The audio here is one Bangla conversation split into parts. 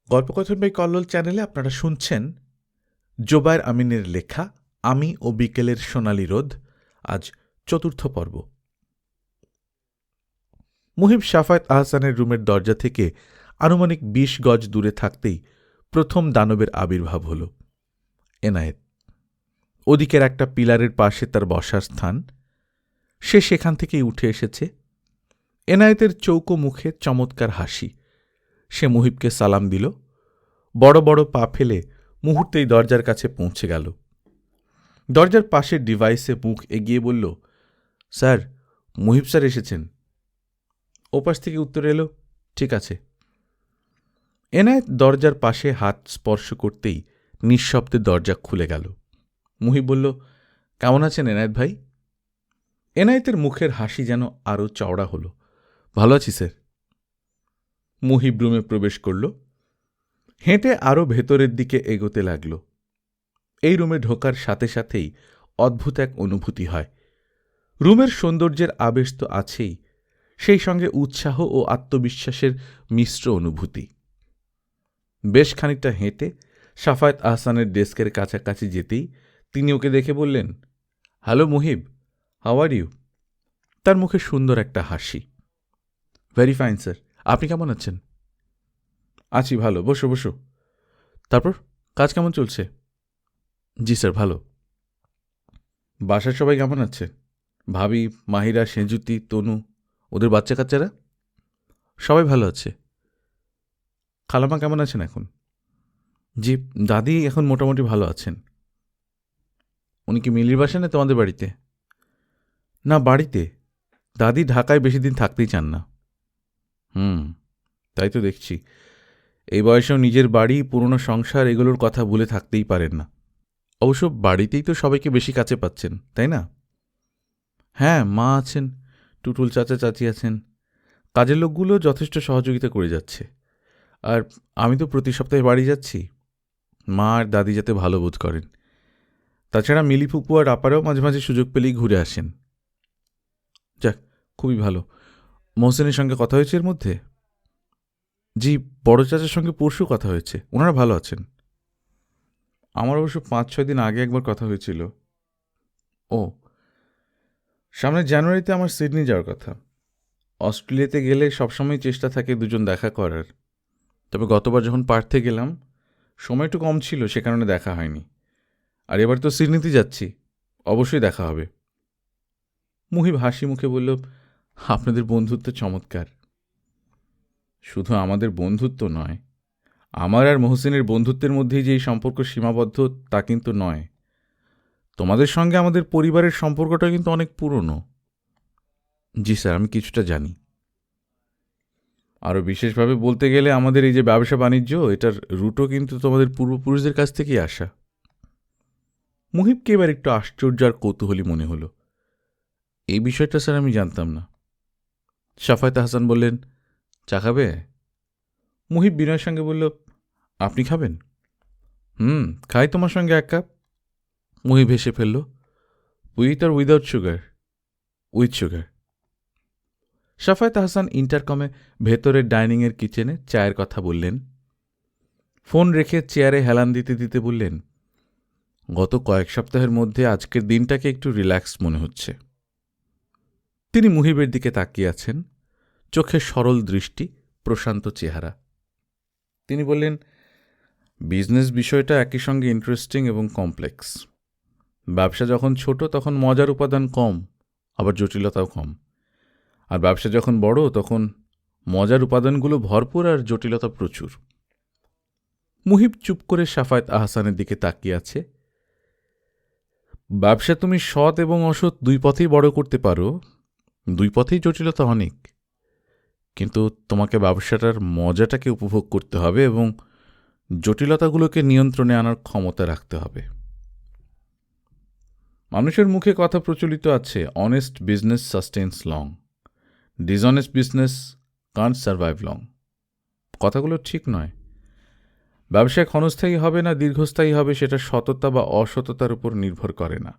গল্পকথন বাই কল্লোল চ্যানেলে আপনারা শুনছেন জোবায়ের আমিনের লেখা আমি ও বিকেলের সোনালি রোদ। আজ চতুর্থ পর্ব। মুহিব শাফায়েত আহসানের রুমের দরজা থেকে আনুমানিক ২০ গজ দূরে থাকতেই প্রথম দানবের আবির্ভাব হল। এনায়েত ওদিকের একটা পিলারের পাশে তার বসার স্থান। সে সেখান থেকেই উঠে এসেছে। এনায়েতের চৌকো মুখে চমৎকার হাসি। সে মুহিবকে সালাম দিল। বড় বড় পা ফেলে মুহূর্তেই দরজার কাছে পৌঁছে গেল। দরজার পাশের ডিভাইসে মুখ এগিয়ে বলল, স্যার, মুহিব স্যার এসেছেন। ওপাশ থেকে উত্তর এলো, ঠিক আছে। এনায়েত দরজার পাশে হাত স্পর্শ করতেই নিঃশব্দে দরজা খুলে গেল। মুহিব বলল, কেমন আছেন এনায়েত ভাই? এনায়েতের মুখের হাসি যেন আরও চওড়া হল। ভালো আছি স্যার। মুহিব রুমে প্রবেশ করল। হেঁটে আরও ভেতরের দিকে এগোতে লাগল। এই রুমে ঢোকার সাথে সাথেই অদ্ভুত এক অনুভূতি হয়। রুমের সৌন্দর্যের আবেশ তো আছেই, সেই সঙ্গে উৎসাহ ও আত্মবিশ্বাসের মিশ্র অনুভূতি। বেশ খানিকটা হেঁটে শাফায়েত আহসানের ডেস্কের কাছাকাছি যেতেই তিনি ওকে দেখে বললেন, hello Muhib, how are you? তার মুখে সুন্দর একটা হাসি। ভেরি ফাইন স্যার, আপনি কেমন আছেন? আছি ভালো, বসো বসো। তারপর কাজ কেমন চলছে? জি স্যার, ভালো। বাসার সবাই কেমন আছে? ভাবি, মাহিরা, সেঁজুতি, তনু, ওদের বাচ্চা কাচ্চারা? সবাই ভালো আছে। খালামা কেমন আছেন এখন? জি, দাদি এখন মোটামুটি ভালো আছেন। উনি কি মিলির বাসা না তোমাদের বাড়িতে? না, বাড়িতে। দাদি ঢাকায় বেশি দিন থাকতেই চান না। তাই তো দেখছি। এই বয়সেও নিজের বাড়ি, পুরনো সংসার, এগুলোর কথা ভুলে থাকতেই পারেন না। অবশ্য বাড়িতেই তো সবাইকে বেশি কাছে পাচ্ছেন, তাই না? হ্যাঁ, মা আছেন, টুটুল চাচা চাচি আছেন, কাজের লোকগুলো যথেষ্ট সহযোগিতা করে যাচ্ছে। আর আমি তো প্রতি সপ্তাহে বাড়ি যাচ্ছি। মা আর দাদি যাতে ভালো বোধ করেন। তাছাড়া মিলি ফুপু আর আপারাও মাঝে মাঝে সুযোগ পেলেই ঘুরে আসেন। যাক, খুবই ভালো। মহসিনের সঙ্গে কথা হয়েছে এর মধ্যে? জি, বড় চাচার সঙ্গে পরশু কথা হয়েছে, ওনারা ভালো আছেন। আমার অবশ্য ৫-৬ দিন আগে একবার কথা হয়েছিল। ও, সামনের জানুয়ারিতে আমার সিডনি যাওয়ার কথা। অস্ট্রেলিয়াতে গেলে সবসময় চেষ্টা থাকে দুজন দেখা করার। তবে গতবার যখন পার্থে গেলাম সময় একটু কম ছিল, সে কারণে দেখা হয়নি। আর এবার তো সিডনিতে যাচ্ছি, অবশ্যই দেখা হবে। মুহিব হাসি মুখে বলল, আপনাদের বন্ধুত্ব চমৎকার। শুধু আমাদের বন্ধুত্ব নয়, আমার আর মহসিনের বন্ধুত্বের মধ্যেই যে এই সম্পর্ক সীমাবদ্ধ তা কিন্তু নয়। তোমাদের সঙ্গে আমাদের পরিবারের সম্পর্কটা কিন্তু অনেক পুরনো। জি স্যার, আমি কিছুটা জানি। আরও বিশেষভাবে বলতে গেলে আমাদের এই যে ব্যবসা বাণিজ্য, এটার রুটও কিন্তু তোমাদের পূর্বপুরুষদের কাছ থেকেই আসা। মুহিবকে এবার একটু আশ্চর্য আর কৌতূহলী মনে হলো। এই বিষয়টা স্যার আমি জানতাম না। শাফায়েত আহসান বললেন, চা খাবে? মুহিব বিনয়ের সঙ্গে বলল, আপনি খাবেন? খাই তোমার সঙ্গে এক কাপ। মুহিব হেসে ফেলল, with or without sugar? With sugar. Shafayet Ahsan ইন্টারকমে ভেতরের ডাইনিংয়ের কিচেনে চায়ের কথা বললেন। ফোন রেখে চেয়ারে হেলান দিতে দিতে বললেন, গত কয়েক সপ্তাহের মধ্যে আজকের দিনটাকে একটু রিল্যাক্স মনে হচ্ছে। তিনি মুহিবের দিকে তাকিয়ে আছেন, চোখে সরল দৃষ্টি, প্রশান্ত চেহারা। তিনি বললেন, বিজনেস বিষয়টা একই সঙ্গে ইন্টারেস্টিং এবং কমপ্লেক্স। ব্যবসা যখন ছোট তখন মজার উপাদান কম, আবার জটিলতাও কম। আর ব্যবসা যখন বড় তখন মজার উপাদানগুলো ভরপুর আর জটিলতা প্রচুর। মুহিব চুপ করে শাফায়েত আহসানের দিকে তাকিয়ে আছে। ব্যবসা তুমি সৎ এবং অসৎ দুই পথেই বড় করতে পারো, দুই পথেই জটিলতা অনেক। কিন্তু তোমাকে ব্যবসাটার মজাটাকে উপভোগ করতে হবে এবং জটিলতাগুলোকে নিয়ন্ত্রণে আনার ক্ষমতা রাখতে হবে। মানুষের মুখে কথা প্রচলিত আছে, honest business sustains long, dishonest business can't survive long. কথাগুলো ঠিক নয়। ব্যবসায় ক্ষণস্থায়ী হবে না দীর্ঘস্থায়ী হবে সেটা সততা বা অসততার উপর নির্ভর করে না।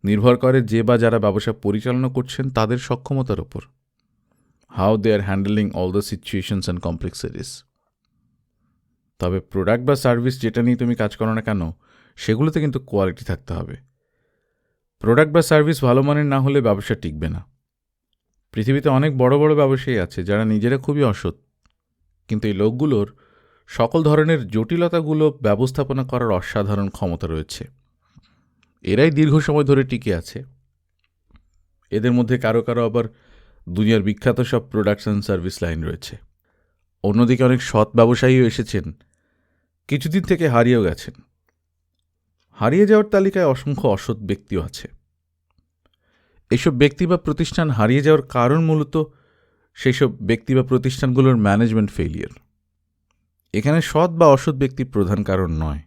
নির্ভর করে যে বা যারা ব্যবসা পরিচালনা করছেন তাদের সক্ষমতার উপর। How they are handling all the situations and complexities. তবে প্রোডাক্ট বা সার্ভিস যেটা নিয়ে তুমি কাজ করো না কেন, সেগুলোতে কিন্তু কোয়ালিটি থাকতে হবে। প্রোডাক্ট বা সার্ভিস ভালো মানের না হলে ব্যবসা টিকবে না। পৃথিবীতে অনেক বড় বড় ব্যবসায়ী আছে যারা নিজেরা খুবই অসৎ, কিন্তু এই লোকগুলোর সকল ধরনের জটিলতাগুলো ব্যবস্থাপনা করার অসাধারণ ক্ষমতা রয়েছে। এরাই দীর্ঘ সময় ধরে টিকে আছে। এদের মধ্যে কারো কারো আবার দুনিয়ার বিখ্যাত সব প্রোডাক্টস অ্যান্ড সার্ভিস লাইন রয়েছে। অন্যদিকে অনেক সৎ ব্যবসায়ীও এসেছেন, কিছুদিন থেকে হারিয়েও গেছেন। হারিয়ে যাওয়ার তালিকায় অসংখ্য অসৎ ব্যক্তিও আছে। এইসব ব্যক্তি বা প্রতিষ্ঠান হারিয়ে যাওয়ার কারণ মূলত সেই সব ব্যক্তি বা প্রতিষ্ঠানগুলোর ম্যানেজমেন্ট ফেলিয়ার। এখানে সৎ বা অসৎ ব্যক্তি প্রধান কারণ নয়।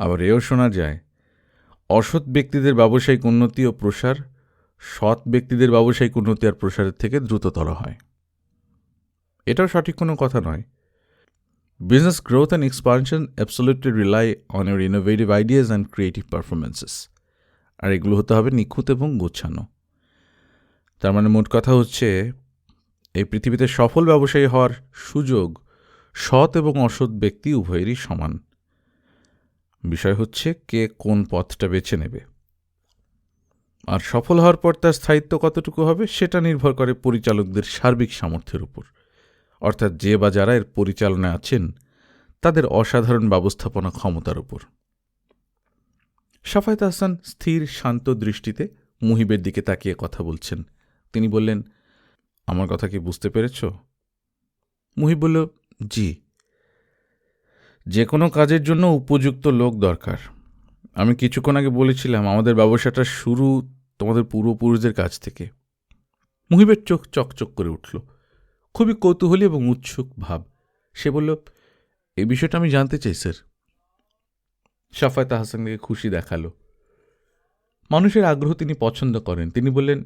আবার এও শোনা যায়, অসৎ ব্যক্তিদের ব্যবসায়িক উন্নতি ও প্রসার সৎ ব্যক্তিদের ব্যবসায়িক উন্নতি আর প্রসারের থেকে দ্রুততর হয়। এটাও সঠিক কোনো কথা নয়। Business growth and expansion absolutely rely on your innovative ideas and creative performances. আর এগুলো হতে হবে নিখুঁত এবং গোছানো। তার মানে মোট কথা হচ্ছে, এই পৃথিবীতে সফল ব্যবসায়ী হওয়ার সুযোগ সৎ এবং অসৎ ব্যক্তি উভয়েরই সমান। বিষয় হচ্ছে কে কোন পথটা বেছে নেবে। আর সফল হওয়ার পর তার স্থায়িত্ব কতটুকু হবে সেটা নির্ভর করে পরিচালকদের সার্বিক সামর্থ্যের উপর, অর্থাৎ যে বা যারা এর পরিচালনায় আছেন তাদের অসাধারণ ব্যবস্থাপনা ক্ষমতার উপর। শাফায়েত আহসান স্থির শান্ত দৃষ্টিতে মুহিবের দিকে তাকিয়ে কথা বলছেন। তিনি বললেন, আমার কথা কি বুঝতে পেরেছ? মুহিব বলল, জি। যে কোনো কাজের জন্য উপযুক্ত লোক দরকার। আমি কিছুক্ষণ আগে বলেছিলাম আমাদের ব্যবসাটা শুরু তোমাদের পূর্বপুরুষদের কাছ থেকে। মুহিবের চোখ চকচক করে উঠল, খুবই কৌতূহলী এবং উৎসুক ভাব। সে বলল, এই বিষয়টা আমি জানতে চাই স্যার। শাফায়েত আহসানকে খুশি দেখালো। মানুষের আগ্রহ তিনি পছন্দ করেন। তিনি বললেন,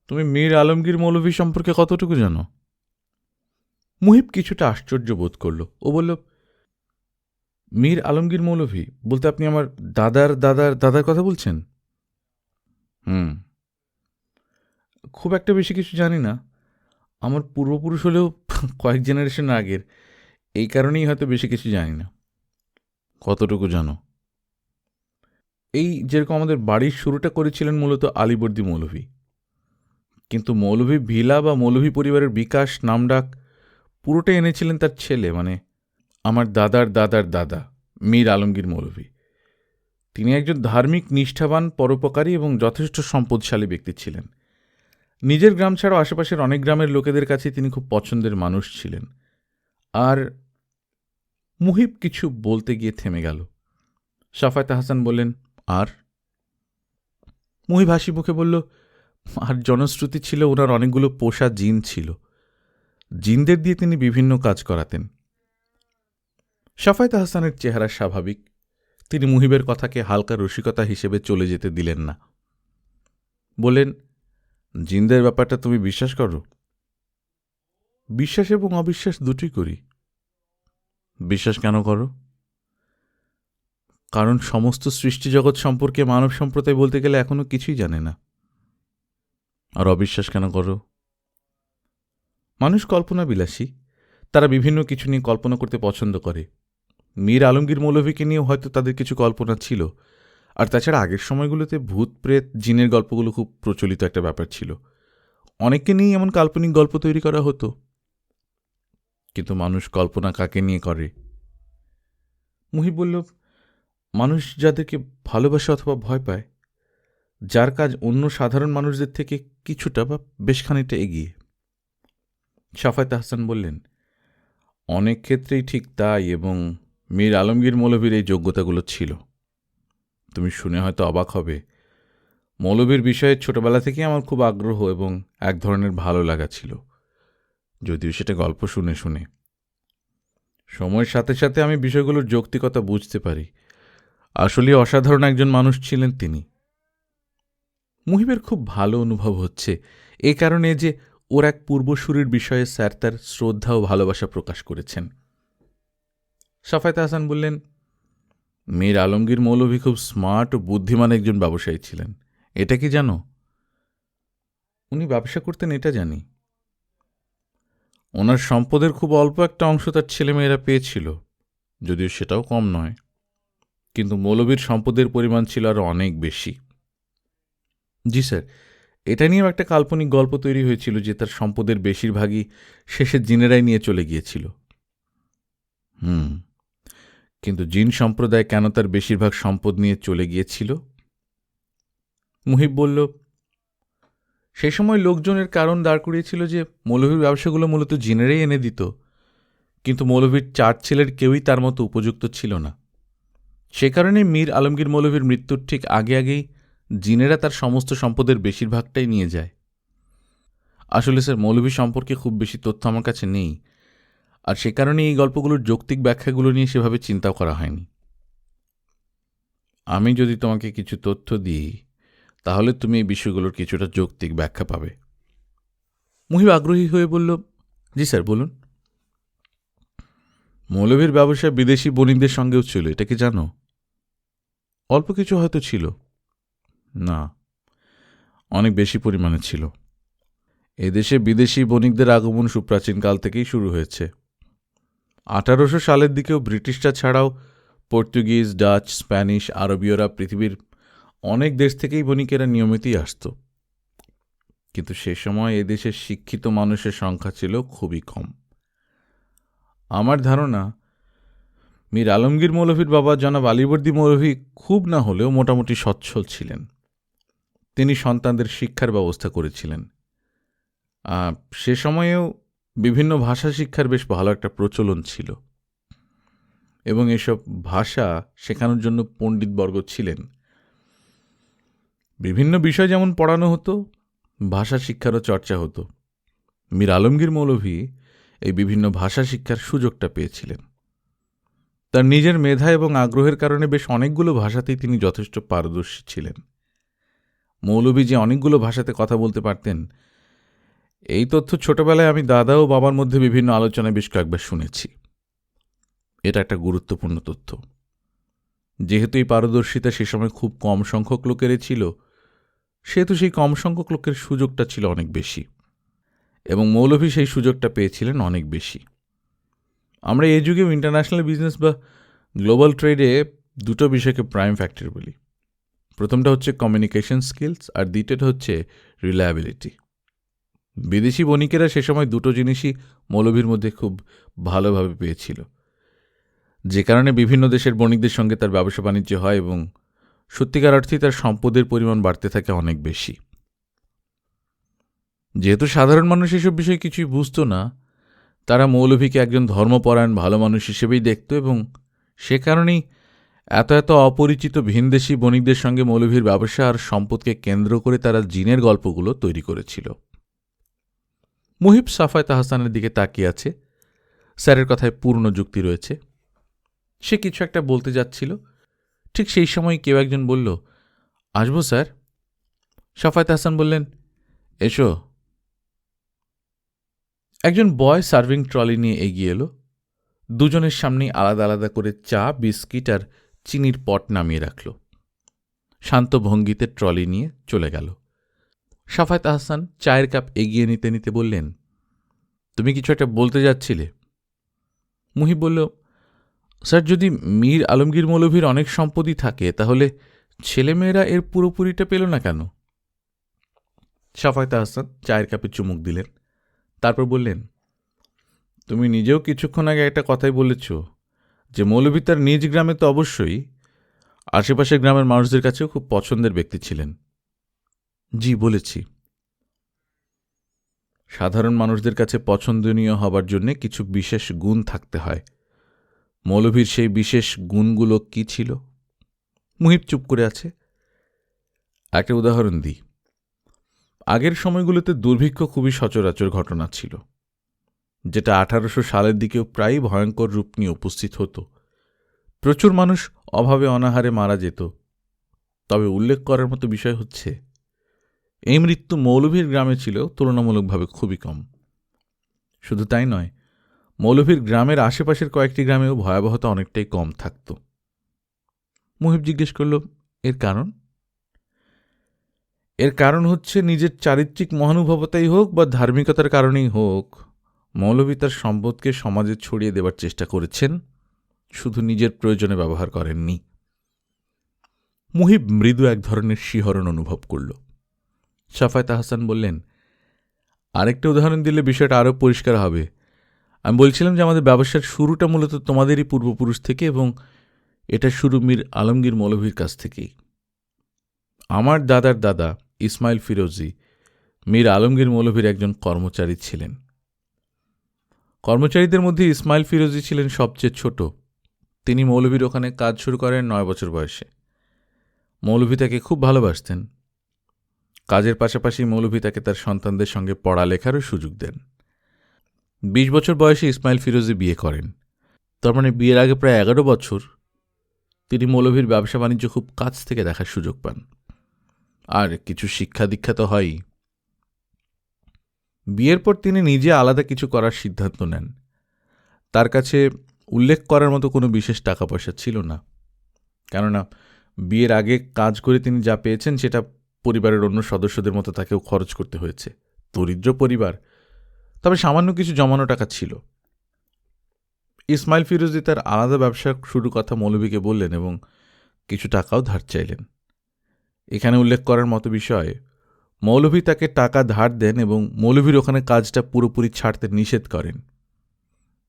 তুমি মীর আলমগীর মৌলভী সম্পর্কে কতটুকু জানো? মুহিব কিছুটা আশ্চর্য বোধ করল। ও বলল, মীর আলমগীর মৌলভী বলতে আপনি আমার দাদার দাদার দাদার কথা বলছেন? খুব একটা বেশি কিছু জানি না। আমার পূর্বপুরুষ হলেও কয়েক জেনারেশন আগের, এই কারণেই হয়তো বেশি কিছু জানি না। কতটুকু জানো? এই যেরকম আমাদের বাড়ির শুরুটা করেছিলেন মূলত আলীবর্দী মৌলভী, কিন্তু মৌলভী ভিলা বা মৌলভী পরিবারের বিকাশ নামডাক পুরোটা এনেছিলেন তার ছেলে, মানে আমার দাদার দাদার দাদা মীর আলমগীর মৌলভী। তিনি একজন ধার্মিক, নিষ্ঠাবান, পরোপকারী এবং যথেষ্ট সম্পদশালী ব্যক্তি ছিলেন। নিজের গ্রাম ছাড়াও আশেপাশের অনেক গ্রামের লোকেদের কাছে তিনি খুব পছন্দের মানুষ ছিলেন। আর মুহিব কিছু বলতে গিয়ে থেমে গেল। শাফায়েত আহসান বললেন, আর? মুহিব হাসি মুখে বলল, আর জনশ্রুতি ছিল ওনার অনেকগুলো পোষা জিন ছিল। জিনদের দিয়ে তিনি বিভিন্ন কাজ করাতেন। শাফায়েত আহসানের চেহারা স্বাভাবিক। তিনি মুহিবের কথাকে হালকা রসিকতা হিসেবে চলে যেতে দিলেন না। বললেন, জিনদের ব্যাপারটা তুমি বিশ্বাস করো? বিশ্বাস এবং অবিশ্বাস দুটোই করি। বিশ্বাস কেন করো? কারণ সমস্ত সৃষ্টিজগৎ সম্পর্কে মানব সম্প্রদায় বলতে গেলে এখনো কিছুই জানে না। আর অবিশ্বাস কেন করো? মানুষ কল্পনা বিলাসী, তারা বিভিন্ন কিছু নিয়ে কল্পনা করতে পছন্দ করে। মীর আলমগীর মৌলভীকে নিয়েও হয়তো তাদের কিছু কল্পনা ছিল। আর তাছাড়া আগের সময়গুলোতে ভূত প্রেত জিনের গল্পগুলো খুব প্রচলিত একটা ব্যাপার ছিল। অনেককে নিয়েই এমন কাল্পনিক গল্প তৈরি করা হতো। কিন্তু মানুষ কল্পনা কাকে নিয়ে করে? মুহিব বলল, মানুষ যাদেরকে ভালোবাসে অথবা ভয় পায়, যার কাজ অন্য সাধারণ মানুষদের থেকে কিছুটা বা বেশ খানিকটা এগিয়ে। শাফায়েত আহসান বললেন, অনেক ক্ষেত্রেই ঠিক তাই, এবং মীর আলমগীর মৌলভীর এই যোগ্যতাগুলো ছিল। তুমি শুনে হয়তো অবাক হবে, মৌলভীর বিষয়ে ছোটবেলা থেকেই আমার খুব আগ্রহ এবং এক ধরনের ভালো লাগা ছিল, যদিও সেটা গল্প শুনে শুনে। সময়ের সাথে সাথে আমি বিষয়গুলোর যৌক্তিকতা বুঝতে পারি। আসলে অসাধারণ একজন মানুষ ছিলেন তিনি। মুহিবের খুব ভালো অনুভব হচ্ছে এ কারণে যে ওর এক পূর্বসূরির বিষয়ে স্যার তার শ্রদ্ধা ও ভালোবাসা প্রকাশ করেছেন। শাফায়েত আহসান বললেন, মীর আলমগীর মৌলভী খুব স্মার্ট ও বুদ্ধিমান একজন ব্যবসায়ী ছিলেন, এটা কি জানো? উনি ব্যবসা করতেন এটা জানি। ওনার সম্পদের খুব অল্প একটা অংশ তার ছেলেমেয়েরা পেয়েছিল, যদিও সেটাও কম নয়, কিন্তু মৌলভীর সম্পদের পরিমাণ ছিল আরও অনেক বেশি। জি স্যার, এটা নিয়েও একটা কাল্পনিক গল্প তৈরি হয়েছিল যে তার সম্পদের বেশিরভাগই শেষে জিনেরাই নিয়ে চলে গিয়েছিল। কিন্তু জিন সম্প্রদায় কেন তার বেশিরভাগ সম্পদ নিয়ে চলে গিয়েছিল? মুহিব বলল, সেই সময় লোকজনের কারণ দাঁড় করিয়েছিল যে মৌলভীর ব্যবসাগুলো মূলত জিনেরাই এনে দিত, কিন্তু মৌলভীর 4 ছেলের কেউই তার মতো উপযুক্ত ছিল না। সে কারণে মীর আলমগীর মৌলভীর মৃত্যুর ঠিক আগেই জিনেরা তার সমস্ত সম্পদের বেশিরভাগটাই নিয়ে যায়। আসলে স্যার, মৌলভী সম্পর্কে খুব বেশি তথ্য আমার কাছে নেই, আর সে কারণে এই গল্পগুলোর যৌক্তিক ব্যাখ্যাগুলো নিয়ে সেভাবে চিন্তাও করা হয়নি। আমি যদি তোমাকে কিছু তথ্য দিই, তাহলে তুমি এই বিষয়গুলোর কিছুটা যৌক্তিক ব্যাখ্যা পাবে। মুহিব আগ্রহী হয়ে বলল, জি স্যার, বলুন। মৌলভীর ব্যবসা বিদেশি বণিকদের সঙ্গেও ছিল, এটা কি জানো? অল্প কিছু হয়তো ছিল। না, অনেক বেশি পরিমাণে ছিল। এদেশে বিদেশি বণিকদের আগমন সুপ্রাচীনকাল থেকেই শুরু হয়েছে। 1800 সালের দিকেও ব্রিটিশরা ছাড়াও পর্তুগিজ, ডাচ, স্প্যানিশ, আরবীয়রা পৃথিবীর অনেক দেশ থেকেই বণিকেরা নিয়মিতই আসত। কিন্তু সে সময় এদেশের শিক্ষিত মানুষের সংখ্যা ছিল খুবই কম। আমার ধারণা মীর আলমগীর মৌলভীর বাবা জনাব আলীবর্দী মৌলভী খুব না হলেও মোটামুটি সচ্ছল ছিলেন। তিনি সন্তানদের শিক্ষার ব্যবস্থা করেছিলেন। সে সময়েও বিভিন্ন ভাষা শিক্ষার বেশ ভালো একটা প্রচলন ছিল, এবং এসব ভাষা শেখানোর জন্য পণ্ডিতবর্গ ছিলেন। বিভিন্ন বিষয় যেমন পড়ানো হতো, ভাষা শিক্ষারও চর্চা হতো। মীর আলমগীর মৌলভী এই বিভিন্ন ভাষা শিক্ষার সুযোগটা পেয়েছিলেন। তার নিজের মেধা এবং আগ্রহের কারণে বেশ অনেকগুলো ভাষাতেই তিনি যথেষ্ট পারদর্শী ছিলেন। মৌলভী যে অনেকগুলো ভাষাতে কথা বলতে পারতেন, এই তথ্য ছোটবেলায় আমি দাদা ও বাবার মধ্যে বিভিন্ন আলোচনায় বেশ কয়েকবার শুনেছি। এটা একটা গুরুত্বপূর্ণ তথ্য। যেহেতু এই পারদর্শিতা সে সময় খুব কম সংখ্যক লোকেরই ছিল, সেহেতু সেই কম সংখ্যক লোকের সুযোগটা ছিল অনেক বেশি, এবং মৌলভী সেই সুযোগটা পেয়েছিলেন অনেক বেশি। আমরা এই যুগেও ইন্টারন্যাশনাল বিজনেস বা গ্লোবাল ট্রেডে দুটো বিষয়কে প্রাইম ফ্যাক্টর বলি। প্রথমটা হচ্ছে কমিউনিকেশন স্কিলস, আর দ্বিতীয়টা হচ্ছে রিলায়েবিলিটি। বিদেশি বণিকেরা সে সময় দুটো জিনিসই মৌলভীর মধ্যে খুব ভালোভাবে পেয়েছিল, যে কারণে বিভিন্ন দেশের বণিকদের সঙ্গে তার ব্যবসা বাণিজ্য হয় এবং সত্যিকার অর্থেই তার সম্পদের পরিমাণ বাড়তে থাকে অনেক বেশি। যেহেতু সাধারণ মানুষ এসব বিষয়ে কিছুই বুঝত না, তারা মৌলভীকে একজন ধর্মপরায়ণ ভালো মানুষ হিসেবেই দেখত, এবং সে কারণেই এত অপরিচিত ভিনদেশি বণিকদের সঙ্গে মৌলভীর ব্যবসা আর সম্পদকে কেন্দ্র করে তারা জিনের গল্পগুলো তৈরি করেছিল। মুহিব সাফায়েত আহসানের দিকে তাকিয়ে আছে। স্যারের কথায় পূর্ণ যুক্তি রয়েছে। সে কিছু একটা বলতে যাচ্ছিল, ঠিক সেই সময় কেউ একজন বলল, আসবো স্যার? সাফায়েত আহসান বললেন, এসো। একজন বয় সার্ভিং ট্রলি নিয়ে এগিয়ে এলো। দুজনের সামনেই আলাদা আলাদা করে চা, বিস্কিট আর চিনির পট নামিয়ে রাখল। শান্ত ভঙ্গিতে ট্রলি নিয়ে চলে গেল। সাফায়েত আহসান চায়ের কাপ এগিয়ে নিতে নিতে বললেন, তুমি কিছু একটা বলতে যাচ্ছিলে? মুহিব বলল, স্যার, যদি মীর আলমগীর মৌলভীর অনেক সম্পত্তি থাকে, তাহলে ছেলেমেয়েরা এর পুরোপুরিটা পেল না কেন? সাফায়েত আহসান চায়ের কাপে চুমুক দিলেন, তারপর বললেন, তুমি নিজেও কিছুক্ষণ আগে একটা কথাই বলেছ যে মৌলভী তার নিজ গ্রামে তো অবশ্যই, আশেপাশের গ্রামের মানুষদের কাছেও খুব পছন্দের ব্যক্তি ছিলেন। জি, বলেছি। সাধারণ মানুষদের কাছে পছন্দনীয় হবার জন্য কিছু বিশেষ গুণ থাকতে হয়। মৌলভীর সেই বিশেষ গুণগুলো কি ছিল? মুহিব চুপ করে আছে। একটা উদাহরণ দিই। আগের সময়গুলোতে দুর্ভিক্ষ খুবই সচরাচর ঘটনা ছিল, যেটা 1800 সালের দিকেও প্রায় ভয়ঙ্কর রূপ নিয়ে উপস্থিত হতো। প্রচুর মানুষ অভাবে অনাহারে মারা যেত। তবে উল্লেখ করার মতো বিষয় হচ্ছে, এই মৃত্যু মৌলভীর গ্রামে ছিল তুলনামূলকভাবে খুবই কম। শুধু তাই নয়, মৌলভীর গ্রামের আশেপাশের কয়েকটি গ্রামেও ভয়াবহতা অনেকটাই কম থাকত। মুহিব জিজ্ঞেস করল, এর কারণ? এর কারণ হচ্ছে নিজের চারিত্রিক মহানুভবতাই হোক বা ধার্মিকতার কারণেই হোক, মৌলভী তার সম্পদকে সমাজে ছড়িয়ে দেবার চেষ্টা করেছেন, শুধু নিজের প্রয়োজনে ব্যবহার করেননি। মুহিব মৃদু এক ধরনের শিহরণ অনুভব করল। শাফায়েত আহসান বললেন, আরেকটা উদাহরণ দিলে বিষয়টা আরও পরিষ্কার হবে। আমি বলছিলাম যে আমাদের ব্যবসার শুরুটা মূলত তোমাদেরই পূর্বপুরুষ থেকে, এবং এটা শুরু মীর আলমগীর মৌলভীর কাছ থেকেই। আমার দাদার দাদা ইসমাইল ফিরোজি মীর আলমগীর মৌলভীর একজন কর্মচারী ছিলেন। কর্মচারীদের মধ্যে ইসমাইল ফিরোজি ছিলেন সবচেয়ে ছোট। তিনি মৌলভীর ওখানে কাজ শুরু করেন 9 বছর বয়সে। মৌলভী তাকে খুব ভালোবাসতেন। কাজের পাশাপাশি মৌলভী তাকে তার সন্তানদের সঙ্গে পড়ালেখারও সুযোগ দেন। 20 বছর বয়সে ইসমাইল ফিরোজি বিয়ে করেন। তার মানে বিয়ের আগে প্রায় 11 বছর তিনি মৌলভীর ব্যবসা বাণিজ্য খুব কাছ থেকে দেখার সুযোগ পান। আর কিছু শিক্ষা দীক্ষা তো হয়ই। বিয়ের পর তিনি নিজে আলাদা কিছু করার সিদ্ধান্ত নেন। তার কাছে উল্লেখ করার মতো কোনো বিশেষ টাকা পয়সা ছিল না, কেননা বিয়ের আগে কাজ করে তিনি যা পেয়েছেন সেটা পরিবারের অন্য সদস্যদের মতো তাকেও খরচ করতে হয়েছে। দরিদ্র পরিবার, তবে সামান্য কিছু জমানো টাকা ছিল। ইসমাইল ফিরোজি তার আলাদা ব্যবসা শুরুর কথা মৌলভীকে বললেন এবং কিছু টাকাও ধার চাইলেন। এখানে উল্লেখ করার মতো বিষয়, মৌলভী তাকে টাকা ধার দেন এবং মৌলভীর ওখানে কাজটা পুরোপুরি ছাড়তে নিষেধ করেন,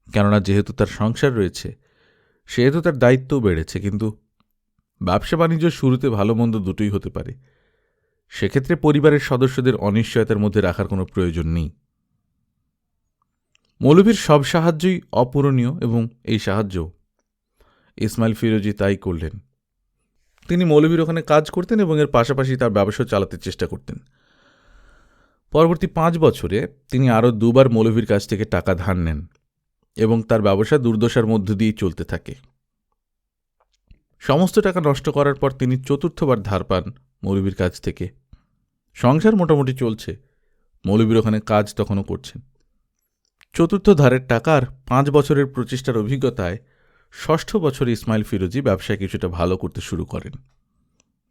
কেননা যেহেতু তার সংসার রয়েছে সেহেতু তার দায়িত্বও বেড়েছে। কিন্তু ব্যবসা বাণিজ্য শুরুতে ভালো মন্দ দুটোই হতে পারে। সেক্ষেত্রে পরিবারের সদস্যদের অনিশ্চয়তার মধ্যে রাখার কোনো প্রয়োজন নেই। মৌলভীর সব সাহায্যই অপূরণীয় এবং এই সাহায্য ইসমাইল ফিরোজি তাই করলেন। তিনি মৌলভীর ওখানে কাজ করতেন এবং এর পাশাপাশি তার ব্যবসা চালাতে চেষ্টা করতেন। পরবর্তী 5 বছরে তিনি আরও 2 বার মৌলভীর কাছ থেকে টাকা ধার নেন এবং তার ব্যবসা দুর্দশার মধ্য দিয়েই চলতে থাকে। সমস্ত টাকা নষ্ট করার পর তিনি 4র্থবার ধার পান মৌলভীর কাছ থেকে। সংসার মোটামুটি চলছে, মৌলভীর ওখানে কাজ তখনও করছেন। 4র্থ ধারের টাকার 5 বছরের প্রচেষ্টার অভিজ্ঞতায় 6ষ্ঠ বছরে ইসমাইল ফিরোজি ব্যবসায় কিছুটা ভালো করতে শুরু করেন।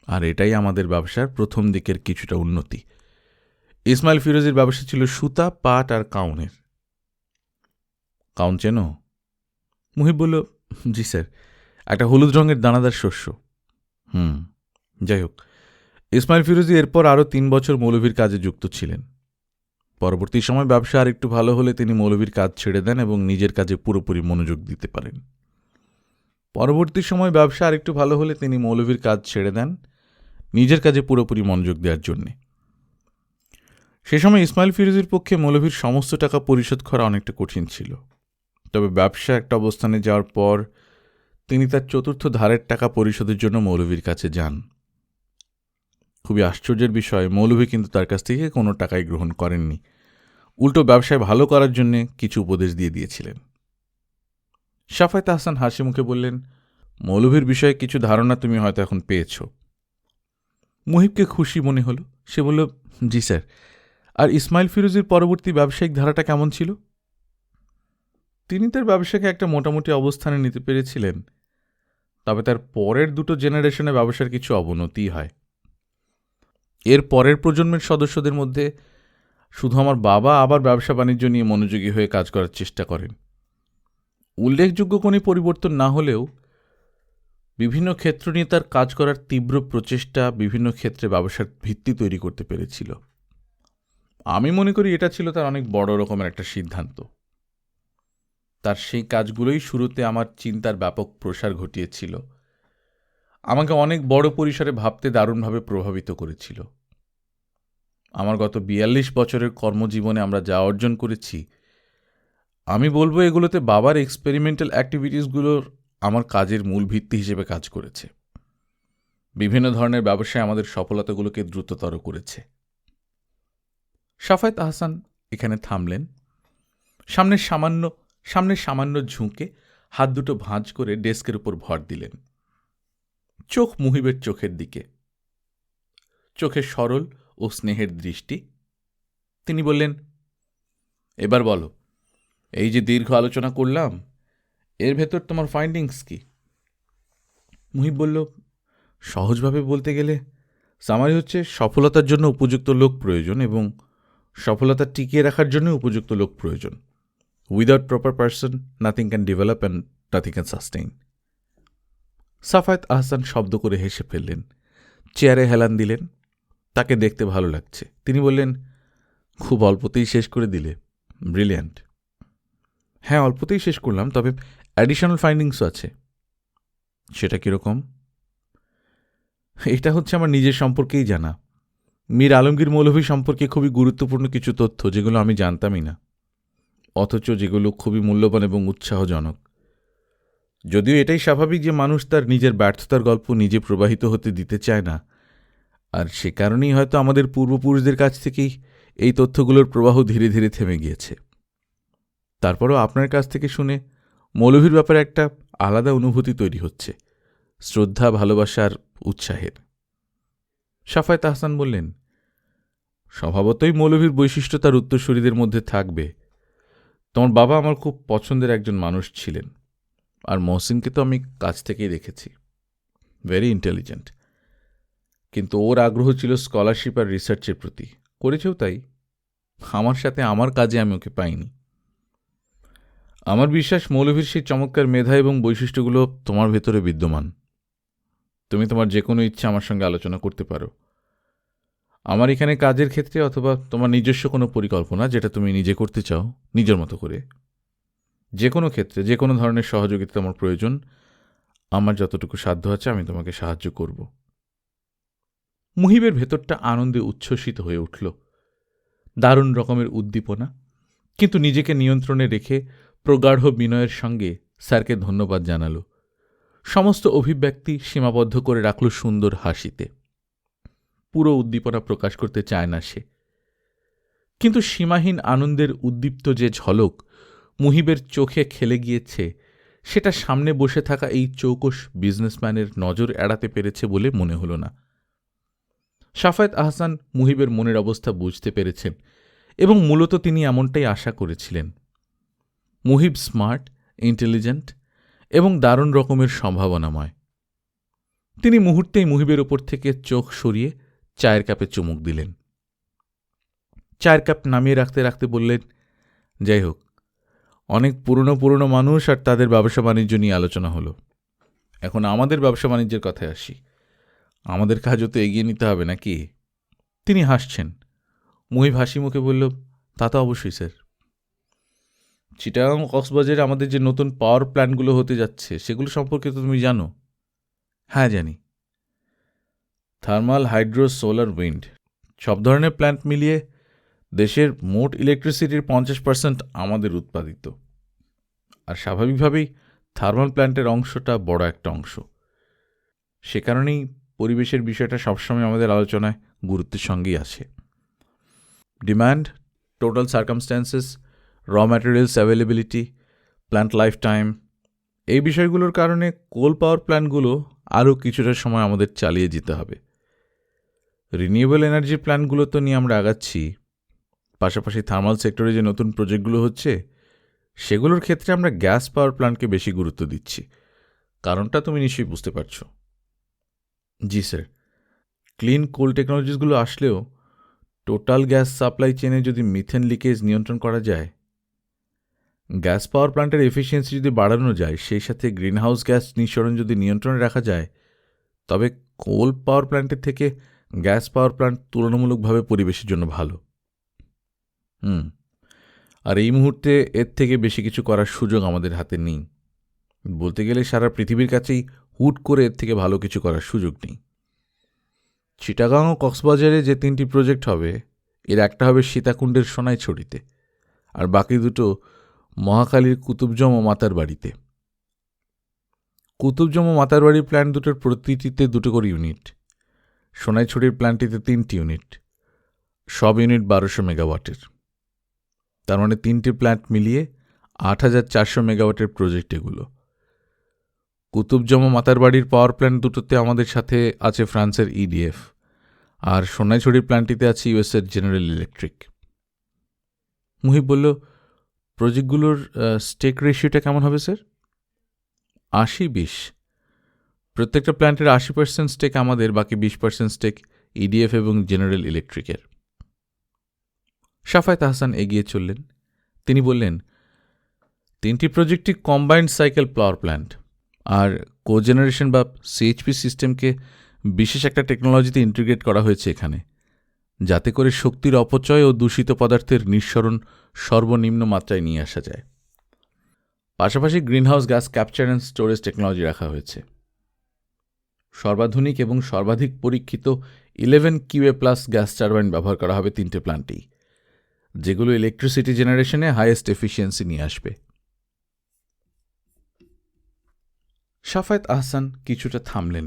আর এটাই আমাদের ব্যবসার প্রথম দিকের কিছুটা উন্নতি। ইসমাইল ফিরোজির ব্যবসা ছিল সুতা, পাট আর কাউনের। কাউন চেনো? মুহিব বলল, জি স্যার, একটা হলুদ রঙের দানাদার শস্য। যাই হোক, ইসমাইল ফিরোজি এরপর আরও 3 বছর মৌলভীর কাজে যুক্ত ছিলেন। পরবর্তী সময় ব্যবসা আর একটু ভালো হলে তিনি মৌলভীর কাজ ছেড়ে দেন এবং নিজের কাজে পুরোপুরি মনোযোগ দিতে পারেন। নিজের কাজে পুরোপুরি মনোযোগ দেওয়ার জন্যে। সে সময় ইসমাইল ফিরোজির পক্ষে মৌলভীর সমস্ত টাকা পরিশোধ করা অনেকটা কঠিন ছিল। তবে ব্যবসা একটা অবস্থানে যাওয়ার পর তিনি তার 4র্থ ধারের টাকা পরিশোধের জন্য মৌলভীর কাছে যান। খুবই আশ্চর্যের বিষয়, মৌলভী কিন্তু তার কাছ থেকে কোনো টাকাই গ্রহণ করেননি, উল্টো ব্যবসায় ভালো করার জন্য কিছু উপদেশ দিয়ে দিয়েছিলেন। শাফায়েত আহসান হাসি মুখে বললেন, মৌলভীর বিষয়ে কিছু ধারণা তুমি হয়তো এখন পেয়েছ। মুহিবকে খুশি মনে হলো। সে বলল, জি স্যার। আর ইসমাইল ফিরোজির পরবর্তী ব্যবসায়িক ধারাটা কেমন ছিল? তিনি তার ব্যবসাকে একটা মোটামুটি অবস্থানে নিতে পেরেছিলেন, তবে তার পরের 2টো জেনারেশনে ব্যবসার কিছু অবনতি হয়। এর পরের প্রজন্মের সদস্যদের মধ্যে শুধু আমার বাবা আবার ব্যবসা বাণিজ্য নিয়ে মনোযোগী হয়ে কাজ করার চেষ্টা করেন। উল্লেখযোগ্য কোনো পরিবর্তন না হলেও বিভিন্ন ক্ষেত্র নিয়ে তার কাজ করার তীব্র প্রচেষ্টা বিভিন্ন ক্ষেত্রে ব্যবসার ভিত্তি তৈরি করতে পেরেছিল। আমি মনে করি এটা ছিল তার অনেক বড় রকমের একটা সিদ্ধান্ত। তার সেই কাজগুলোই শুরুতে আমার চিন্তার ব্যাপক প্রসার ঘটিয়েছিল, আমাকে অনেক বড় পরিসরে ভাবতে দারুণভাবে প্রভাবিত করেছিল। আমার গত 42 বছরের কর্মজীবনে আমরা যা অর্জন করেছি, আমি বলবো এগুলোতে বাবার এক্সপেরিমেন্টাল অ্যাক্টিভিটিসগুলোর আমার কাজের মূল ভিত্তি হিসেবে কাজ করেছে। বিভিন্ন ধরনের ব্যবসায় আমাদের সফলতাগুলোকে দ্রুততর করেছে। শাফায়েত আহসান এখানে থামলেন। সামনে সামান্য ঝুঁকে হাত দুটো ভাঁজ করে ডেস্কের উপর ভর দিলেন। চোখ মুহিবের চোখের দিকে, চোখে সরল ও স্নেহের দৃষ্টি। তিনি বললেন, এবার বলো, এই যে দীর্ঘ আলোচনা করলাম, এর ভেতর তোমার ফাইন্ডিংস কি? মুহিব বলল, সহজভাবে বলতে গেলে সামারি হচ্ছে সফলতার জন্য উপযুক্ত লোক প্রয়োজন এবং সফলতা টিকিয়ে রাখার জন্য উপযুক্ত লোক প্রয়োজন। Without proper person nothing can develop and nothing can sustain. Safayet Ahsan শব্দ করে হেসে ফেললেন, চেয়ারে হেলান দিলেন। তাকে দেখতে ভালো লাগছে। তিনি বললেন, খুব অল্পতেই শেষ করে দিলে, ব্রিলিয়ান্ট। হ্যাঁ, অল্পতেই শেষ করলাম, তবে অ্যাডিশনাল ফাইন্ডিংসও আছে। সেটা কীরকম? এটা হচ্ছে আমার নিজের সম্পর্কেই জানা। মীর আলমগীর মৌলভী সম্পর্কে খুবই গুরুত্বপূর্ণ কিছু তথ্য, যেগুলো আমি জানতামই না, অথচ যেগুলো খুবই মূল্যবান এবং উৎসাহজনক। যদিও এটাই স্বাভাবিক যে মানুষ তার নিজের ব্যর্থতার গল্প নিজে প্রবাহিত হতে দিতে চায় না, আর সে কারণেই হয়তো আমাদের পূর্বপুরুষদের কাছ থেকেই এই তথ্যগুলোর প্রবাহ ধীরে ধীরে থেমে গিয়েছে। তারপরও আপনার কাছ থেকে শুনে মৌলভীর ব্যাপারে একটা আলাদা অনুভূতি তৈরি হচ্ছে, শ্রদ্ধা, ভালোবাসার, উৎসাহের। সাফায়েত আহসান বললেন, স্বভাবতই মৌলভীর বৈশিষ্ট্য তার উত্তরসূরিদের মধ্যে থাকবে। তোমার বাবা আমার খুব পছন্দের একজন মানুষ ছিলেন, আর মহসিনকে তো আমি কাছ থেকেই দেখেছি, ভেরি ইন্টেলিজেন্ট। কিন্তু ওর আগ্রহ ছিল স্কলারশিপ আর রিসার্চের প্রতি, করেছেও তাই। আমার সাথে আমার কাজে আমি ওকে পাইনি। আমার বিশ্বাস মৌলভীর সেই চমৎকার মেধা এবং বৈশিষ্ট্যগুলো তোমার ভেতরে বিদ্যমান। তুমি তোমার যে কোনো ইচ্ছা আমার সঙ্গে আলোচনা করতে পারো, আমার এখানে কাজের ক্ষেত্রে অথবা তোমার নিজস্ব কোনো পরিকল্পনা যেটা তুমি নিজে করতে চাও নিজের মতো করে। যে কোনো ক্ষেত্রে যে কোনো ধরনের সহযোগিতা তোমার প্রয়োজন, আমার যতটুকু সাধ্য আছে আমি তোমাকে সাহায্য করব। মুহিবের ভেতরটা আনন্দে উচ্ছ্বসিত হয়ে উঠল। দারুণ রকমের উদ্দীপনা, কিন্তু নিজেকে নিয়ন্ত্রণে রেখে প্রগাঢ় বিনয়ের সঙ্গে স্যারকে ধন্যবাদ জানাল। সমস্ত অভিব্যক্তি সীমাবদ্ধ করে রাখল সুন্দর হাসিতে। পুরো উদ্দীপনা প্রকাশ করতে চায় না সে, কিন্তু সীমাহীন আনন্দের উদ্দীপ্ত যে ঝলক মুহিবের চোখে খেলে গিয়েছে, সেটা সামনে বসে থাকা এই চৌকস বিজনেসম্যানের নজর এড়াতে পেরেছে বলে মনে হল না। সাফায়েত আহসান মুহিবের মনের অবস্থা বুঝতে পেরেছেন এবং মূলত তিনি এমনটাই আশা করেছিলেন। মুহিব স্মার্ট, ইন্টেলিজেন্ট এবং দারুণ রকমের সম্ভাবনাময়। তিনি মুহূর্তেই মুহিবের ওপর থেকে চোখ সরিয়ে চায়ের কাপে চুমুক দিলেন। চায়ের কাপ নামিয়ে রাখতে রাখতে বললেন, যাই হোক, অনেক পুরনো মানুষ আর তাদের ব্যবসা বাণিজ্য নিয়ে আলোচনা হলো। এখন আমাদের ব্যবসা বাণিজ্যের কথায় আসি। আমাদের কাজও তো এগিয়ে নিতে হবে নাকি? তিনি হাসছেন। মুহিব হাসি মুখে বলল, তা তো অবশ্যই স্যার। চিটাগাং কক্সবাজারে আমাদের যে নতুন পাওয়ার প্ল্যান্টগুলো হতে যাচ্ছে, সেগুলো সম্পর্কে তো তুমি জানো? হ্যাঁ, জানি। থার্মাল, হাইড্রো, সোলার, উইন্ড, সব ধরনের প্ল্যান্ট মিলিয়ে দেশের মোট ইলেকট্রিসিটির 50% আমাদের উৎপাদিত। আর স্বাভাবিকভাবেই থার্মাল প্ল্যান্টের অংশটা বড় একটা অংশ। সে কারণেই পরিবেশের বিষয়টা সবসময় আমাদের আলোচনায় গুরুত্বের সঙ্গেই আসে। ডিম্যান্ড, টোটাল সার্কামস্ট্যান্সেস, র materials availability, plant life time, এই বিষয়গুলোর কারণে কোল পাওয়ার প্ল্যান্টগুলো আরও কিছুটা সময় আমাদের চালিয়ে যেতে হবে। রিনিউয়েবল এনার্জি প্ল্যান্টগুলো তো নিয়ে আমরা আগাচ্ছি, পাশাপাশি থার্মাল সেক্টরে যে নতুন প্রজেক্টগুলো হচ্ছে, সেগুলোর ক্ষেত্রে আমরা গ্যাস পাওয়ার প্ল্যান্টকে বেশি গুরুত্ব দিচ্ছি। কারণটা তুমি নিশ্চয়ই বুঝতে পারছো। জি স্যার, ক্লিন কোল টেকনোলজিসগুলো আসলেও টোটাল গ্যাস সাপ্লাই চেনে যদি মিথেন লিকেজ নিয়ন্ত্রণ করা যায়, গ্যাস পাওয়ার প্ল্যান্টের এফিসিয়েন্সি যদি বাড়ানো যায়, সেই সাথে গ্রিনহাউস গ্যাস নিঃসরণ যদি নিয়ন্ত্রণে রাখা যায়, তবে কোল পাওয়ার প্ল্যান্টের থেকে গ্যাস পাওয়ার প্ল্যান্ট তুলনামূলকভাবে পরিবেশের জন্য ভালো। আর এই মুহূর্তে এর থেকে বেশি কিছু করার সুযোগ আমাদের হাতে নেই। বলতে গেলে সারা পৃথিবীর কাছেই হুট করে এর থেকে ভালো কিছু করার সুযোগ নেই। চিটাগাং ও কক্সবাজারে যে 3টি প্রজেক্ট হবে, এর একটা হবে সীতাকুণ্ডের সোনাইছড়িতে, আর বাকি দুটো মহাখালীর কুতুবজম ও মাতার বাড়িতে। কুতুবজম ও মাতার বাড়ির প্ল্যান্ট দুটোর প্রতিটিতে 2 করে ইউনিট, সোনাইছড়ির প্ল্যান্টটিতে 3টি ইউনিট, সব ইউনিট 1200 মেগাওয়াটের। তার মানে 3টি প্ল্যান্ট মিলিয়ে 8400 মেগাওয়াটের প্রজেক্ট এগুলো। কুতুবজম ও মাতার বাড়ির পাওয়ার প্ল্যান্ট দুটোতে আমাদের সাথে আছে ফ্রান্সের ইডিএফ, আর সোনাইছড়ির প্ল্যান্টটিতে আছে ইউএসের জেনারেল ইলেকট্রিক। মুহিব বলল, প্রজেক্টগুলোর স্টেক রেশিওটা কেমন হবে স্যার? 80-20। প্রত্যেকটা প্ল্যান্টের 80% স্টেক আমাদের, বাকি 20% স্টেক ইডিএফ এবং জেনারেল ইলেকট্রিকের। শাফায়েত আহসান এগিয়ে চললেন। তিনি বললেন, 3টি প্রজেক্টই কম্বাইন্ড সাইকেল পাওয়ার প্ল্যান্ট, আর কোজেনারেশন বা সিএইচপি সিস্টেমকে বিশেষ একটা টেকনোলজিতে ইন্টিগ্রেট করা হয়েছে এখানে, যাতে করে শক্তির অপচয় ও দূষিত পদার্থের নিঃসরণ সর্বনিম্ন মাত্রায় নিয়ে আসা যায়। পাশাপাশি greenhouse gas capture and storage technology রাখা হয়েছে। সর্বাধুনিক এবং সর্বাধিক পরীক্ষিত 11 QA+ গ্যাস টারবাইন ব্যবহার করা হবে 3টে প্ল্যান্টেই, যেগুলো ইলেকট্রিসিটি জেনারেশনে হাইয়েস্ট এফিসিয়েন্সি নিয়ে আসবে। শাফায়েত আহসান কিছুটা থামলেন।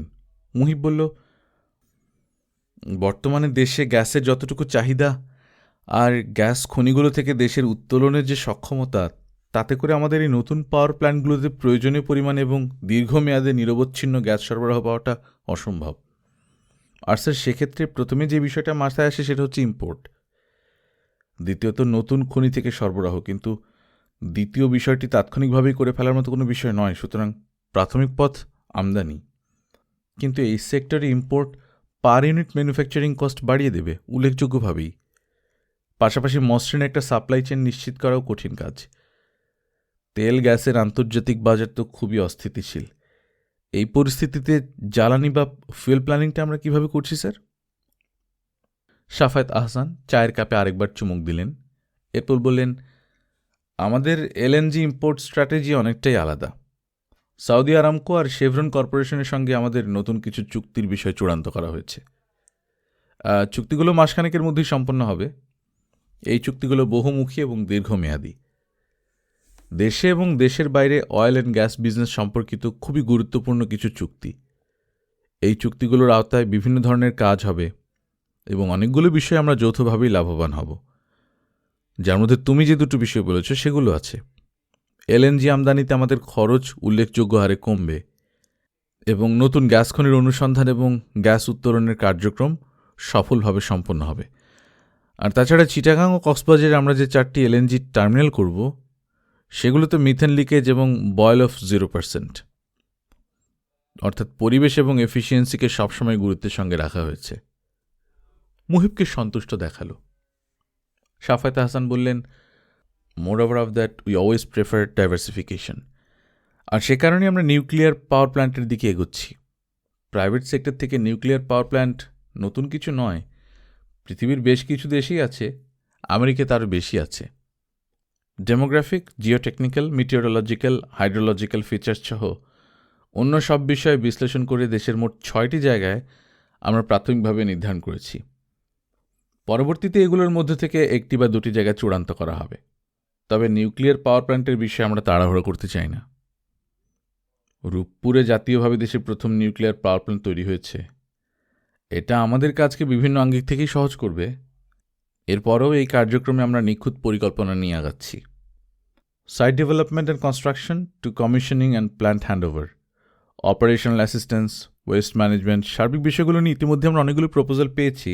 মুহিব বলল, বর্তমানে দেশে গ্যাসের যতটুকু চাহিদা আর গ্যাস খনিগুলো থেকে দেশের উত্তোলনের যে সক্ষমতা, তাতে করে আমাদের এই নতুন পাওয়ার প্ল্যান্টগুলোতে প্রয়োজনীয় পরিমাণ এবং দীর্ঘমেয়াদে নিরবচ্ছিন্ন গ্যাস সরবরাহ পাওয়াটা অসম্ভব। আর স্যার, সেক্ষেত্রে প্রথমে যে বিষয়টা মাথায় আসে সেটা হচ্ছে ইম্পোর্ট, দ্বিতীয়ত নতুন খনি থেকে সরবরাহ। কিন্তু দ্বিতীয় বিষয়টি তাৎক্ষণিকভাবেই করে ফেলার মতো কোনো বিষয় নয়, সুতরাং প্রাথমিক পথ আমদানি। কিন্তু এই সেক্টরে import per unit manufacturing cost বাড়িয়ে দেবে উল্লেখযোগ্যভাবেই। পাশাপাশি মসৃণ একটা সাপ্লাই চেন নিশ্চিত করাও কঠিন কাজ। তেল গ্যাসের আন্তর্জাতিক বাজার তো খুবই অস্থিতিশীল। এই পরিস্থিতিতে জ্বালানি বা ফুয়েল প্ল্যানিংটা আমরা কিভাবে করছি স্যার? শাফায়েত আহসান চায়ের কাপে আরেকবার চুমুক দিলেন। এরপর বললেন, আমাদের এলএনজি ইম্পোর্ট স্ট্র্যাটেজি অনেকটাই আলাদা। সৌদি আরামকো আর শেভরন কর্পোরেশনের সঙ্গে আমাদের নতুন কিছু চুক্তির বিষয় চূড়ান্ত করা হয়েছে। চুক্তিগুলো মাসখানেকের মধ্যেই সম্পন্ন হবে। এই চুক্তিগুলো বহুমুখী এবং দীর্ঘমেয়াদী। দেশে এবং দেশের বাইরে অয়েল অ্যান্ড গ্যাস বিজনেস সম্পর্কিত খুবই গুরুত্বপূর্ণ কিছু চুক্তি। এই চুক্তিগুলোর আওতায় বিভিন্ন ধরনের কাজ হবে এবং অনেকগুলো বিষয়ে আমরা যৌথভাবেই লাভবান হব, যার মধ্যে তুমি যে দুটো বিষয় বলেছ সেগুলো আছে। এলএনজি আমদানিতে আমাদের খরচ উল্লেখযোগ্য হারে কমবে এবং নতুন গ্যাস খনির অনুসন্ধান এবং গ্যাস উত্তোলনের কার্যক্রম সফলভাবে সম্পন্ন হবে। আর তাছাড়া চিটাগাং ও কক্সবাজারে আমরা যে 4টি এলএনজি টার্মিনাল করব, সেগুলোতে মিথেন লিকেজ এবং বয়েল অফ 0%, অর্থাৎ পরিবেশ এবং এফিসিয়েন্সিকে সবসময় গুরুত্বের সঙ্গে রাখা হয়েছে। মুহিবকে সন্তুষ্ট দেখালো। শাফায়েত আহসান বললেন, moreover of that we always prefer diversification. আর সে কারণে আমরা নিউক্লিয়ার পাওয়ার প্ল্যান্টের দিকে এগোচ্ছি। প্রাইভেট সেক্টর থেকে নিউক্লিয়ার পাওয়ার প্ল্যান্ট নতুন কিছু নয়। পৃথিবীর বেশ কিছু দেশেই আছে, আমেরিকা তারও বেশি আছে। ডেমোগ্রাফিক, জিওটেকনিক্যাল, মিটিওরোলজিক্যাল, হাইড্রোলজিক্যাল ফিচার্স সহ অন্য সব বিষয়ে বিশ্লেষণ করে দেশের মোট 6টি জায়গায় আমরা প্রাথমিকভাবে নির্ধারণ করেছি। পরবর্তীতে এগুলোর মধ্যে থেকে 1টি বা 2টি জায়গা চূড়ান্ত করা হবে। তবে নিউক্লিয়ার পাওয়ার প্ল্যান্টের বিষয়ে আমরা তাড়াহুড়ো করতে চাই না। রূপপুরে জাতীয়ভাবে দেশের প্রথম নিউক্লিয়ার পাওয়ার প্ল্যান্ট তৈরি হয়েছে। এটা আমাদের কাজকে বিভিন্ন আঙ্গিক থেকেই সহজ করবে। এরপরেও এই কার্যক্রমে আমরা নিখুঁত পরিকল্পনা নিয়ে আগাচ্ছি। Site development and construction to commissioning and plant handover, operational assistance, waste management, সার্বিক বিষয়গুলো নিয়ে ইতিমধ্যে আমরা অনেকগুলো প্রপোজাল পেয়েছি।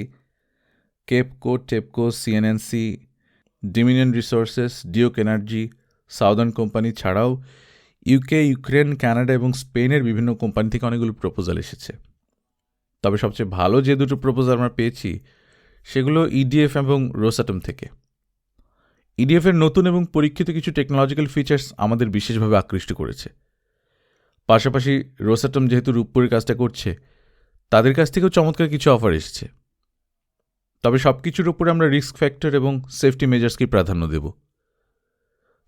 KEPCO, TEPCO, CNNC, Dominion Resources, Duke Energy, Southern Company ছাড়াও ইউকে, ইউক্রেন, কানাডা এবং স্পেনের বিভিন্ন কোম্পানি থেকে অনেকগুলো প্রপোজাল এসেছে। তবে সবচেয়ে ভালো যে দুটো প্রপোজাল আমরা পেয়েছি সেগুলো ইডিএফ এবং রোসাটম থেকে। ইডিএফের নতুন এবং পরীক্ষিত কিছু টেকনোলজিক্যাল ফিচার্স আমাদের বিশেষভাবে আকৃষ্ট করেছে। পাশাপাশি রোসাটম যেহেতু রূপপুরের কাজটা করছে, তাদের কাছ থেকেও চমৎকার কিছু অফার এসেছে। তবে সব কিছুর উপরে আমরা রিস্ক ফ্যাক্টর এবং সেফটি মেজার্সকে প্রাধান্য দেব।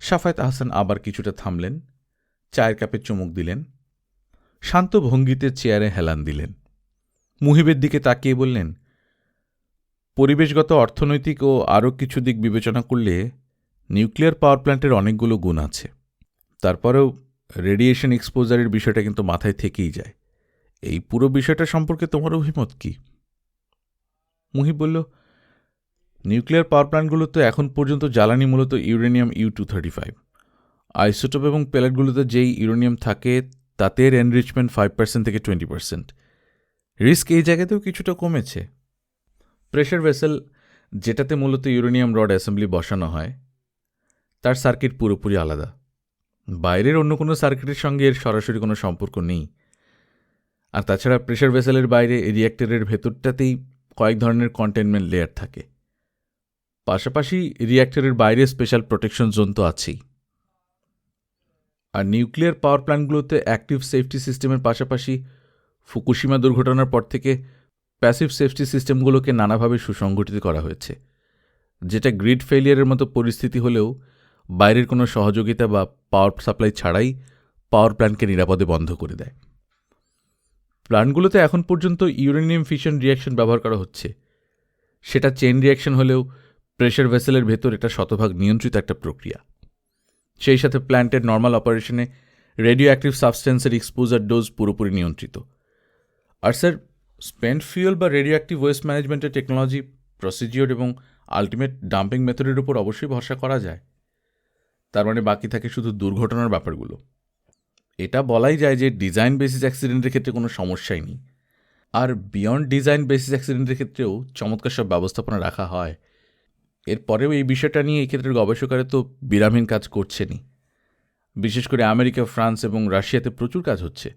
শাফায়েত আহসান আবার কিছুটা থামলেন, চায়ের কাপে চুমুক দিলেন, শান্ত ভঙ্গিতে চেয়ারে হেলান দিলেন। মুহিবের দিকে তাকিয়ে বললেন, পরিবেশগত, অর্থনৈতিক ও আরও কিছু দিক বিবেচনা করলে নিউক্লিয়ার পাওয়ার প্ল্যান্টের অনেকগুলো গুণ আছে। তারপরেও রেডিয়েশন এক্সপোজারের বিষয়টা কিন্তু মাথায় থেকেই যায়। এই পুরো বিষয়টা সম্পর্কে তোমার অভিমত কি? মুহিব বলল, নিউক্লিয়ার পাওয়ার প্ল্যান্টগুলোতে এখন পর্যন্ত জ্বালানি মূলত ইউরেনিয়াম U-235। আইসোটোপ এবং পেলেটগুলোতে যেই ইউরেনিয়াম থাকে তাতে এর এনরিচমেন্ট 5% থেকে 20%। রিস্ক এই জায়গাতেও কিছুটা কমেছে। প্রেশার ভেসেল, যেটাতে মূলত ইউরেনিয়াম রড অ্যাসেম্বলি বসানো হয়, তার সার্কিট পুরোপুরি আলাদা। বাইরের অন্য কোনো সার্কিটের সঙ্গে এর সরাসরি কোনো সম্পর্ক নেই। আর তাছাড়া প্রেশার ভেসেলের বাইরে রিঅ্যাক্টরের ভেতরটাতেই কয়েক ধরনের কন্টেনমেন্ট লেয়ার থাকে। পাশাপাশি রিঅ্যাক্টরের বাইরে স্পেশাল প্রোটেকশন জোন তো আছেই। আর নিউক্লিয়ার পাওয়ার প্ল্যান্টগুলোতে অ্যাক্টিভ সেফটি সিস্টেমের পাশাপাশি ফুকুশিমা দুর্ঘটনার পর থেকে প্যাসিভ সেফটি সিস্টেমগুলোকে নানাভাবে সুসংগঠিত করা হয়েছে, যেটা গ্রিড ফেলিয়ারের মতো পরিস্থিতি হলেও বাইরের কোনো সহযোগিতা বা পাওয়ার সাপ্লাই ছাড়াই পাওয়ার প্ল্যান্টকে নিরাপদে বন্ধ করে দেয়। প্ল্যান্টগুলোতে এখন পর্যন্ত ইউরেনিয়াম ফিশন রিঅ্যাকশন ব্যবহার করা হচ্ছে। সেটা চেইন রিঅ্যাকশন হলেও প্রেশার ভেসেলের ভেতর এটা শতভাগ নিয়ন্ত্রিত একটা প্রক্রিয়া। সেই সাথে প্ল্যান্টের নর্মাল অপারেশনে রেডিও অ্যাক্টিভ সাবস্টেন্সের এক্সপোজার ডোজ পুরোপুরি নিয়ন্ত্রিত। আর স্যার, স্পেন্ট ফিউয়েল বা রেডিও অ্যাক্টিভ ওয়েস্ট ম্যানেজমেন্টের টেকনোলজি, প্রসিজিওর এবং আলটিমেট ডাম্পিং মেথডের উপর অবশ্যই ভরসা করা যায়। তার মানে বাকি থাকে শুধু দুর্ঘটনার ব্যাপারগুলো। এটা বলাই যায় যে ডিজাইন বেসিস অ্যাক্সিডেন্টের ক্ষেত্রে কোনো সমস্যাই নেই। আর বিয়ন্ড ডিজাইন বেসিস অ্যাক্সিডেন্টের ক্ষেত্রেও চমৎকার সব ব্যবস্থাপনা রাখা হয়। এরপরেও এই বিষয়টা নিয়ে এই ক্ষেত্রের গবেষকেরা তো বিরামহীন কাজ করছেনই। বিশেষ করে আমেরিকা, ফ্রান্স এবং রাশিয়াতে প্রচুর কাজ হচ্ছে।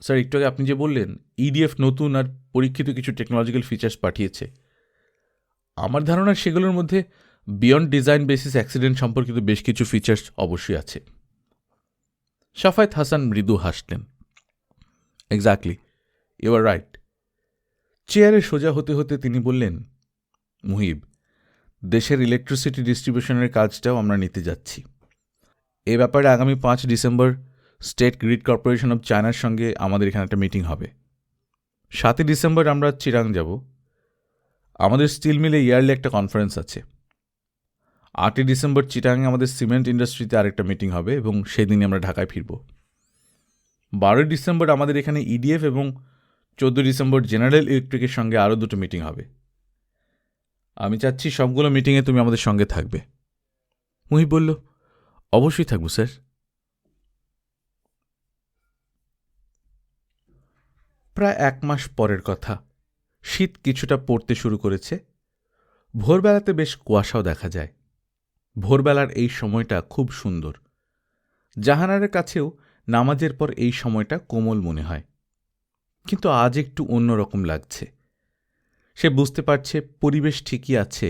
স্যার, একটু আগে আপনি যে বললেন ইডিএফ নতুন আর পরীক্ষিত কিছু টেকনোলজিক্যাল ফিচার্স পাঠিয়েছে, আমার ধারণা সেগুলোর মধ্যে বিয়ন্ড ডিজাইন বেসিস অ্যাক্সিডেন্ট সম্পর্কিত বেশ কিছু ফিচার্স অবশ্যই আছে। শাফায়েত হাসান মৃদু হাসলেন। Exactly, you are right. চেয়ারে সোজা হতে হতে তিনি বললেন, মুহিব, দেশের ইলেকট্রিসিটি ডিস্ট্রিবিউশনের কাজটাও আমরা নিতে যাচ্ছি। এ ব্যাপারে আগামী 5 December state grid corporation of চায়নার সঙ্গে আমাদের এখানে একটা মিটিং হবে। 7 ডিসেম্বর আমরা চিরাং যাব। আমাদের স্টিল মিলে ইয়ারলি একটা কনফারেন্স আছে। 8 ডিসেম্বর চিটাংয়ে আমাদের সিমেন্ট ইন্ডাস্ট্রিতে আরেকটা মিটিং হবে এবং সেদিনই আমরা ঢাকায় ফিরব। 12 ডিসেম্বর আমাদের এখানে ইডিএফ এবং 14 ডিসেম্বর জেনারেল ইলেকট্রিকের সঙ্গে আরও 2টো মিটিং হবে। আমি চাচ্ছি সবগুলো মিটিংয়ে তুমি আমাদের সঙ্গে থাকবে। মুহিব বলল, অবশ্যই থাকবো স্যার। প্রায় 1 মাস পরের কথা। শীত কিছুটা পড়তে শুরু করেছে। ভোরবেলাতে বেশ কুয়াশাও দেখা যায়। ভোরবেলার এই সময়টা খুব সুন্দর। জাহানারের কাছেও নামাজের পর এই সময়টা কোমল মনে হয়। কিন্তু আজ একটু অন্যরকম লাগছে। সে বুঝতে পারছে পরিবেশ ঠিকই আছে,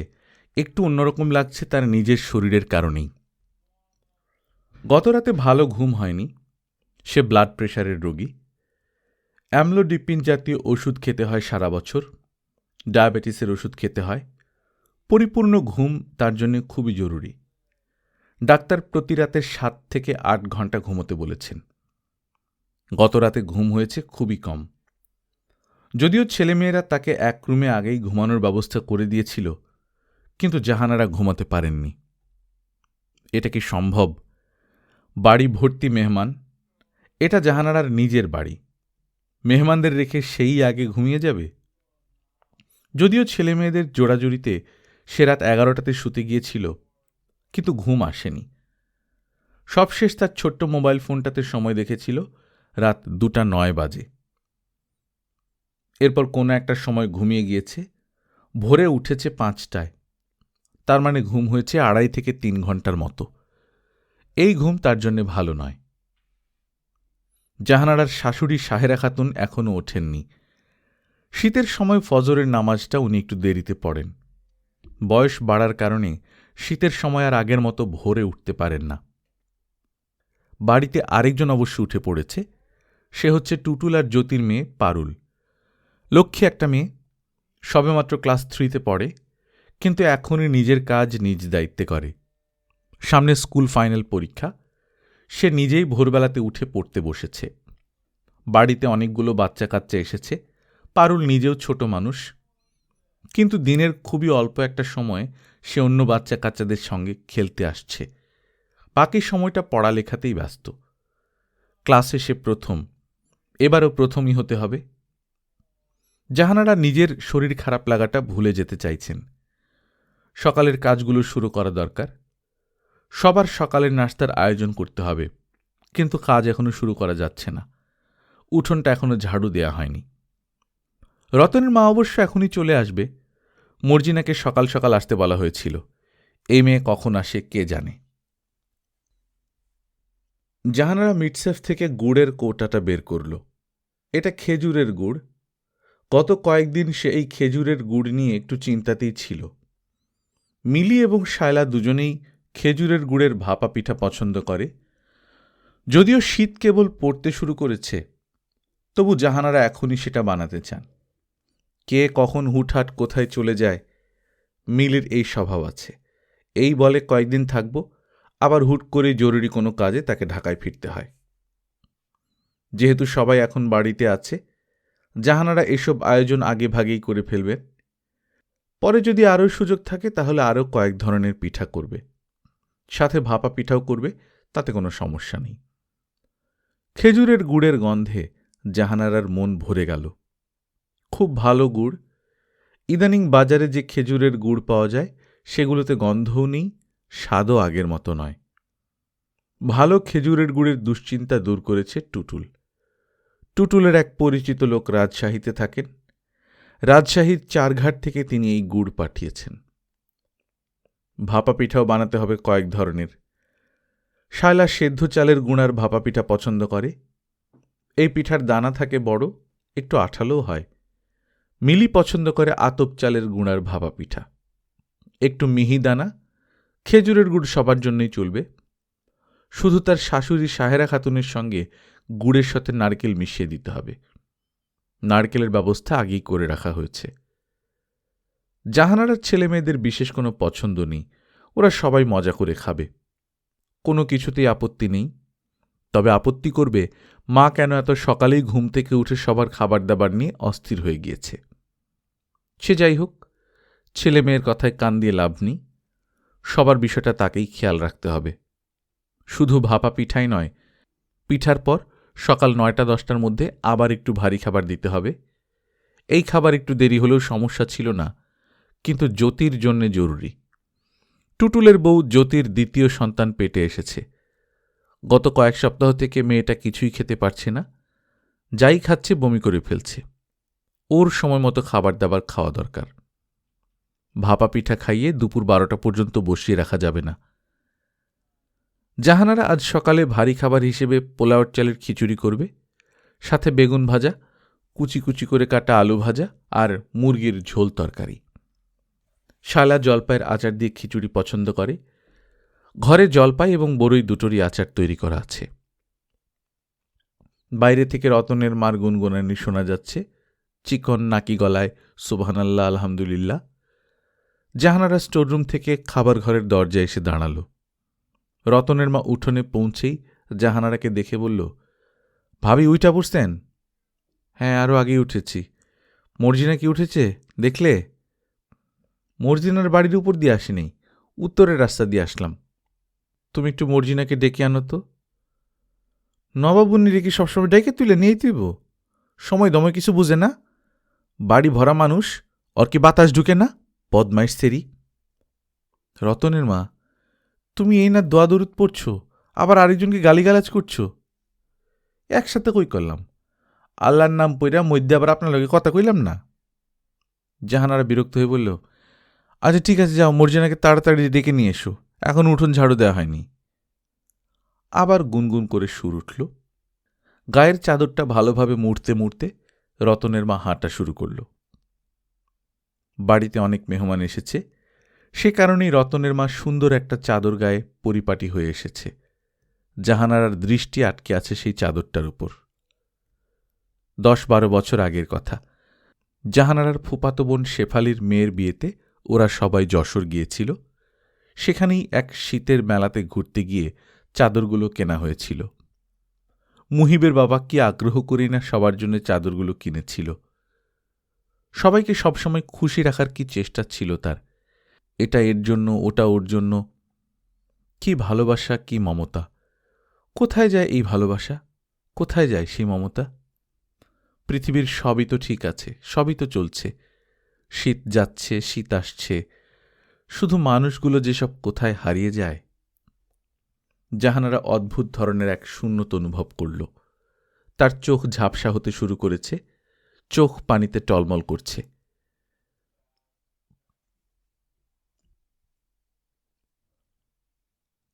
একটু অন্যরকম লাগছে তার নিজের শরীরের কারণেই। গতরাতে ভালো ঘুম হয়নি। সে ব্লাড প্রেশারের রোগী। অ্যামলোডিপিন জাতীয় ওষুধ খেতে হয় সারা বছর। ডায়াবেটিসের ওষুধ খেতে হয়। পরিপূর্ণ ঘুম তার জন্য খুবই জরুরি। ডাক্তার প্রতি রাতে 7 থেকে 8 ঘন্টা ঘুমোতে বলেছেন। গতরাতে ঘুম হয়েছে খুবই কম। যদিও ছেলেমেয়েরা তাকে এক রুমে আগেই ঘুমানোর ব্যবস্থা করে দিয়েছিল, কিন্তু জাহানারা ঘুমাতে পারেননি। এটা কি সম্ভব? বাড়ি ভর্তি মেহমান। এটা জাহানারার নিজের বাড়ি। মেহমানদের রেখে সেই আগে ঘুমিয়ে যাবে? যদিও ছেলেমেয়েদের জোড়াজুড়িতে সে রাত 11টাতে শুতে গিয়েছিল, কিন্তু ঘুম আসেনি। সবশেষ তার ছোট্ট মোবাইল ফোনটাতে সময় দেখেছিল রাত 2:09 বাজে। এরপর কোনো একটা সময় ঘুমিয়ে গিয়েছে। ভোরে উঠেছে 5টায়। তার মানে ঘুম হয়েছে 2.5 থেকে 3 ঘন্টার মতো। এই ঘুম তার জন্য ভালো নয়। জাহানারার শাশুড়ি সাহেরা খাতুন এখনও ওঠেননি। শীতের সময় ফজরের নামাজটা উনি একটু দেরিতে পড়েন। বয়স বাড়ার কারণে শীতের সময় আর আগের মতো ভোরে উঠতে পারেন না। বাড়িতে আরেকজন অবশ্য উঠে পড়েছে। সে হচ্ছে টুটুল আর জ্যোতির মেয়ে পারুল। লক্ষ্মী একটা মেয়ে, সবেমাত্র ক্লাস 3তে পড়ে, কিন্তু এখনই নিজের কাজ নিজ দায়িত্বে করে। সামনে স্কুল ফাইনাল পরীক্ষা। সে নিজেই ভোরবেলাতে উঠে পড়তে বসেছে। বাড়িতে অনেকগুলো বাচ্চা কাচ্চা এসেছে। পারুল নিজেও ছোট মানুষ, কিন্তু দিনের খুবই অল্প একটা সময় সে অন্য বাচ্চা কাচ্চাদের সঙ্গে খেলতে আসছে। বাকি সময়টা পড়ালেখাতেই ব্যস্ত। ক্লাসে সে প্রথম, এবারও প্রথমই হতে হবে। জাহানারা নিজের শরীর খারাপ লাগাটা ভুলে যেতে চাইছেন। সকালের কাজগুলো শুরু করা দরকার। সবার সকালের নাস্তার আয়োজন করতে হবে, কিন্তু কাজ এখনো শুরু করা যাচ্ছে না। উঠোনটা এখনো ঝাড়ু দেয়া হয়নি। রতনের মা অবশ্য এখনই চলে আসবে। মর্জিনাকে সকাল সকাল আসতে বলা হয়েছিল। এই মেয়ে কখন আসে কে জানে। জাহানারা মিটসেফ থেকে গুড়ের কৌটাটা বের করল। এটা খেজুরের গুড়। গত কয়েকদিন সে এই খেজুরের গুড় নিয়ে একটু চিন্তাতেই ছিল। মিলি এবং শায়লা দুজনেই খেজুরের গুড়ের ভাপা পিঠা পছন্দ করে। যদিও শীত কেবল পড়তে শুরু করেছে, তবু জাহানারা এখনই সেটা বানাতে চান। কে কখন হুটহাট কোথায় চলে যায়, মিলির এই স্বভাব আছে। এই বলে কয়েকদিন থাকব, আবার হুট করে জরুরি কোনো কাজে তাকে ঢাকায় ফিরতে হয়। যেহেতু সবাই এখন বাড়িতে আছে, জাহানারা এসব আয়োজন আগে ভাগেই করে ফেলবেন। পরে যদি আরও সুযোগ থাকে তাহলে আরও কয়েক ধরনের পিঠা করবে, সাথে ভাপা পিঠাও করবে, তাতে কোনো সমস্যা নেই। খেজুরের গুড়ের গন্ধে জাহানারার মন ভরে গেল। খুব ভালো গুড়। ইদানিং বাজারে যে খেজুরের গুড় পাওয়া যায় সেগুলোতে গন্ধও নেই, স্বাদও আগের মতো নয়। ভালো খেজুরের গুড়ের দুশ্চিন্তা দূর করেছে টুটুল। টুটুলের এক পরিচিত লোক রাজশাহীতে থাকেন। রাজশাহীর চারঘাট থেকে তিনি এই গুড় পাঠিয়েছেন। ভাপা পিঠাও বানাতে হবে কয়েক ধরনের। শায়লা সেদ্ধ চালের গুঁড়ার ভাপা পিঠা পছন্দ করে। এই পিঠার দানা থাকে বড়, একটু আঠালোও হয়। মিলি পছন্দ করে আতপ চালের গুঁড়ার ভাপা পিঠা, একটু মিহি দানা। খেজুরের গুড় সবার জন্যই চলবে। শুধু তার শাশুড়ি সাহেরা খাতুনের সঙ্গে গুড়ের সাথে নারকেল মিশিয়ে দিতে হবে। নারকেলের ব্যবস্থা আগেই করে রাখা হয়েছে। জাহানারার ছেলে মেয়েদের বিশেষ কোনো পছন্দ নেই, ওরা সবাই মজা করে খাবে, কোনো কিছুতেই আপত্তি নেই। তবে আপত্তি করবে মা কেন এত সকালেই ঘুম থেকে উঠে সবার খাবার দাবার নিয়ে অস্থির হয়ে গিয়েছে। সে যাই হোক, ছেলে মেয়ের কথায় কান দিয়ে লাভ নেই। সবার বিষয়টা তাকেই খেয়াল রাখতে হবে। শুধু ভাপা পিঠাই নয়, পিঠার পর সকাল 9টা-10টার মধ্যে আবার একটু ভারী খাবার দিতে হবে। এই খাবার একটু দেরি হলেও সমস্যা ছিল না, কিন্তু জ্যোতির জন্যে জরুরি। টুটুলের বউ জ্যোতির দ্বিতীয় সন্তান পেটে এসেছে। গত কয়েক সপ্তাহ থেকে মেয়েটা কিছুই খেতে পারছে না, যাই খাচ্ছে বমি করে ফেলছে। ওর সময় মতো খাবার দাবার খাওয়া দরকার। ভাপা পিঠা খাইয়ে দুপুর 12টা পর্যন্ত বসিয়ে রাখা যাবে না। জাহানারা আজ সকালে ভারী খাবার হিসেবে পোলাওর চালের খিচুড়ি করবে, সাথে বেগুন ভাজা, কুচি কুচি করে কাটা আলু ভাজা আর মুরগির ঝোল তরকারি। শালা জলপাইয়ের আচার দিয়ে খিচুড়ি পছন্দ করে। ঘরে জলপাই এবং বড়ই দুটোরই আচার তৈরি করা আছে। বাইরে থেকে রতনের মার গুনগুনানি শোনা যাচ্ছে, চিকন নাকি গলায় সুবহানাল্লাহ আলহামদুলিল্লাহ। জাহানারা স্টোররুম থেকে খাবার ঘরের দরজায় এসে দাঁড়াল। রতনের মা উঠোনে পৌঁছেই জাহানারাকে দেখে বলল, ভাবি উইটা পড়ছেন? হ্যাঁ, আরও আগেই উঠেছি। মর্জিনা কি উঠেছে দেখলে? মর্জিনার বাড়ির উপর দিয়ে আসিনি, উত্তরের রাস্তা দিয়ে আসলাম। তুমি একটু মর্জিনাকে ডেকে আনো তো। নবাবুন্নিরে কি সবসময় ডেকে তুলে নিয়েই তুইব? সময় দমে কিছু বুঝে না। বাড়ি ভরা মানুষ, ওর কি বাতাস ঢুকে না? বদমাইশ সেরি। রতনের মা, তুমি এই না দোয়া দরুদ পড়ছ, আবার আরেকজনকে গালিগালাজ করছ। একসাথে কই করলাম? আল্লাহর নাম পইরা মধ্যে আবার আপনার লগে কথা কইলাম না। জাহানারা বিরক্ত হয়ে বলল, আচ্ছা ঠিক আছে, যাও মর্জিনাকে তাড়াতাড়ি ডেকে নিয়ে এসো, এখন উঠোন ঝাড়ু দেওয়া হয়নি। আবার গুনগুন করে সুর উঠল। গায়ের চাদরটা ভালোভাবে মুড়তে মুড়তে রতনের মা হাঁটা শুরু করল। বাড়িতে অনেক মেহমান এসেছে, সে কারণেই রতনের মা সুন্দর একটা চাদর গায়ে পরিপাটি হয়ে এসেছে। জাহানারার দৃষ্টি আটকে আছে সেই চাদরটার উপর। 10-12 বছর আগের কথা। জাহানারার ফুফাতো বোন শেফালির মেয়ের বিয়েতে ওরা সবাই যশোর গিয়েছিল। সেখানেই এক শীতের মেলাতে ঘুরতে গিয়ে চাদরগুলো কেনা হয়েছিল। মুহিবের বাবা কি আগ্রহ করেই না সবার জন্য চাদরগুলো কিনেছিল। সবাইকে সবসময় খুশি রাখার কি চেষ্টা ছিল তার। এটা এর জন্য, ওটা ওর জন্য। কি ভালোবাসা, কি মমতা! কোথায় যায় এই ভালোবাসা? কোথায় যায় সেই মমতা? পৃথিবীর সবই তো ঠিক আছে, সবই তো চলছে। শীত যাচ্ছে, শীত আসছে, শুধু মানুষগুলো যেসব কোথায় হারিয়ে যায়। জাহানারা অদ্ভুত ধরনের এক শূন্যতা অনুভব করল। তার চোখ ঝাপসা হতে শুরু করেছে, চোখ পানিতে টলমল করছে।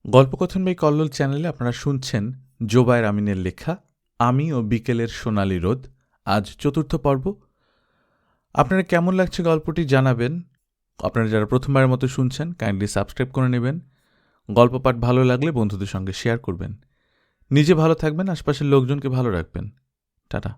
গল্পকথন বাই কল্লোল চ্যানেলে আপনারা শুনছেন জোবায়ের আমিনের লেখা আমি ও বিকেলের সোনালি রোদ। আজ 4র্থ পর্ব। আপনারা কেমন লাগছে গল্পটি জানাবেন। আপনারা যারা প্রথমবারের মতো শুনছেন কাইন্ডলি সাবস্ক্রাইব করে নেবেন। গল্প পাঠ ভালো লাগলে বন্ধুদের সঙ্গে শেয়ার করবেন। নিজে ভালো থাকবেন, আশপাশের লোকজনকে ভালো রাখবেন। টাটা।